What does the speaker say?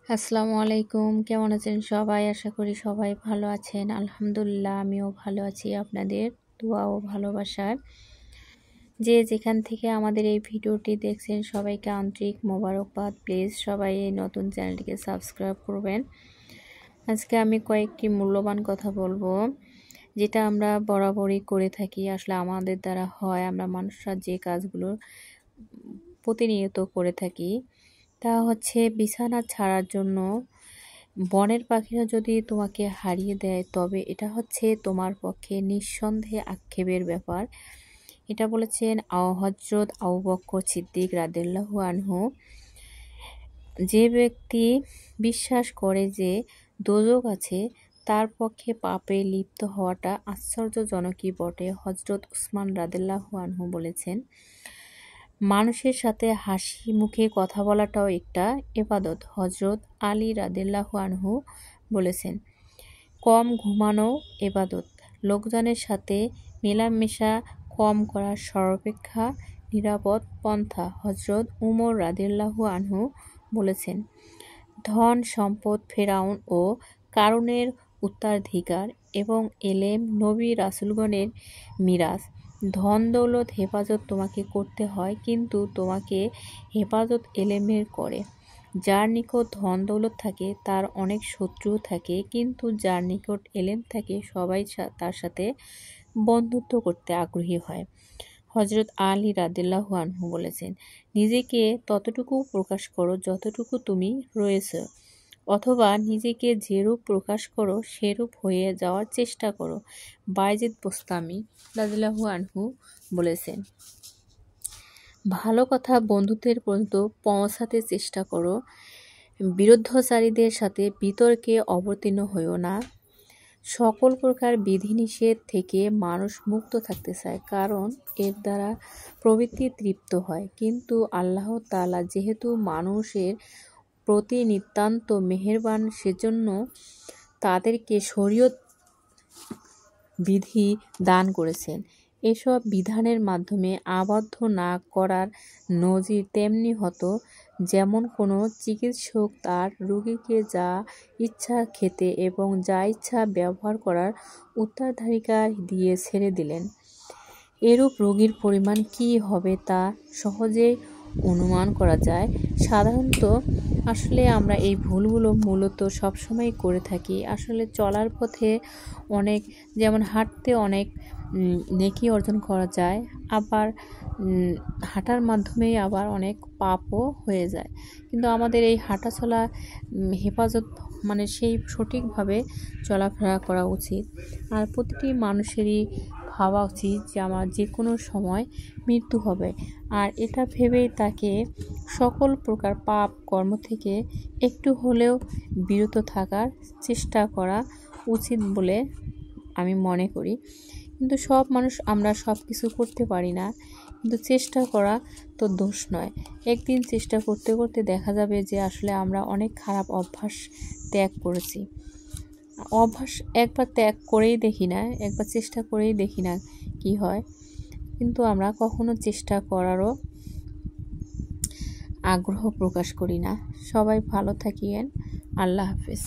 আসসালামু আলাইকুম। কেমন আছেন সবাই? আশা করি সবাই ভালো আছেন। আলহামদুলিল্লাহ আমিও ভালো আছি আপনাদের দোয়া ও ভালোবাসায়। যে যেখান থেকে আমাদের এই ভিডিওটি দেখছেন সবাইকে আন্তরিক মোবারকবাদ। প্লিজ সবাই এই নতুন চ্যানেলটিকে সাবস্ক্রাইব করবেন। আজকে আমি কয়েকটি মূল্যবান কথা বলবো, যেটা আমরা বরাবরই করে থাকি। আসলে আমাদের দ্বারা হয়, আমরা মানুষরা যে কাজগুলো প্রতিনিয়ত করে থাকি তা হচ্ছে বিছানা ছাড়ার জন্য বনের পাখিরা যদি তোমাকে হারিয়ে দেয়, তবে এটা হচ্ছে তোমার পক্ষে নিঃসন্দেহে আক্ষেপের ব্যাপার। এটা বলেছেন হযরত আবু বকর সিদ্দিক রাদিয়াল্লাহু আনহু। যে ব্যক্তি বিশ্বাস করে যে দোজখ আছে, তার পক্ষে পাপে লিপ্ত হওয়াটা আশ্চর্যজনকই বটে। হযরত উসমান রাদিয়াল্লাহু আনহু বলেছেন, মানুষের সাথে হাসি মুখে কথা বলাটাও একটা ইবাদত। হযরত আলী রাদিয়াল্লাহু আনহু বলেছেন, কম ঘুমানো ইবাদত। লোকজনের সাথে মেলামেশা কম করা সর্বাপেক্ষা নিরাপদ পন্থা। হযরত উমর রাদিয়াল্লাহু আনহু বলেছেন, ধন সম্পদ ফেরাউন ও কারুনের উত্তরাধিকার এবং এলেম নবী রাসূলগণের মিরাস। ধন দৌলত হেফাজত তোমাকে করতে হয়, কিন্তু তোমাকে হেফাজত এলেমের করে। যার নিকট ধন দৌলত থাকে তার অনেক শত্রু থাকে, কিন্তু যার নিকট এলেম থাকে সবাই তার সাথে বন্ধুত্ব করতে আগ্রহী হয়। হযরত আলী রাদিয়াল্লাহু আনহু বলেছেন, নিজেকে ততটুকু প্রকাশ করো যতটুকু তুমি রয়েছ, অথবা নিজেকে যেরূপ প্রকাশ করো সেরূপ হয়ে যাওয়ার চেষ্টা করো। বায়েজিদ বোস্তামি রাদিয়াল্লাহু আনহু বলেছেন, ভালো কথা বন্ধুদের পর্যন্ত পৌঁছাতে চেষ্টা করো, বিরুদ্ধচারীদের সাথে বিতর্কে অবতীর্ণ হইও না। সকল প্রকার বিধিনিষেধ থেকে মানুষ মুক্ত থাকতে চায়, কারণ এর দ্বারা প্রবৃত্তি তৃপ্ত হয়। কিন্তু আল্লাহ তাআলা যেহেতু মানুষের প্রতি নিতান্ত মেহেরবান, সেজন্য তাদেরকে শরীয়ত বিধি দান করেছেন। এসব বিধানের মাধ্যমে আবদ্ধ না করার নজির তেমনি হতো, যেমন কোনো চিকিৎসক তার রোগীকে যা ইচ্ছা খেতে এবং যা ইচ্ছা ব্যবহার করার উত্তরাধিকার দিয়ে ছেড়ে দিলেন। এরূপ রোগীর পরিমাণ কী হবে তা সহজেই অনুমান করা যায়। সাধারণত আসলে আমরা এই ভুলগুলো মূলত সবসময় করে থাকি। আসলে চলার পথে অনেক, যেমন হাঁটতে অনেক নেকি অর্জন করা যায়, আবার হাঁটার মাধ্যমেই আবার অনেক পাপও হয়ে যায়। কিন্তু আমাদের এই হাঁটা চলা হেফাজত সেই সঠিকভাবে চলাফেরা করা উচিত। আর প্রতিটি মানুষেরই ভাবা উচিত যে আমার যে কোনো সময় মৃত্যু হবে, আর এটা ভেবেই তাকে সকল প্রকার পাপ কর্ম থেকে একটু হলেও বিরত থাকার চেষ্টা করা উচিত বলে আমি মনে করি। কিন্তু সব মানুষ আমরা সব কিছু করতে পারি না, কিন্তু চেষ্টা করা তো দোষ নয়। একদিন চেষ্টা করতে করতে দেখা যাবে যে আসলে আমরা অনেক খারাপ অভ্যাস ত্যাগ করেছি। অভ্যাস একবার ত্যাগ করেই দেখি না, একবার চেষ্টা করেই দেখি না কি হয়, কিন্তু আমরা কখনো চেষ্টা করারও আগ্রহ প্রকাশ করি না। সবাই ভালো থাকিয়েন। আল্লাহ হাফেজ।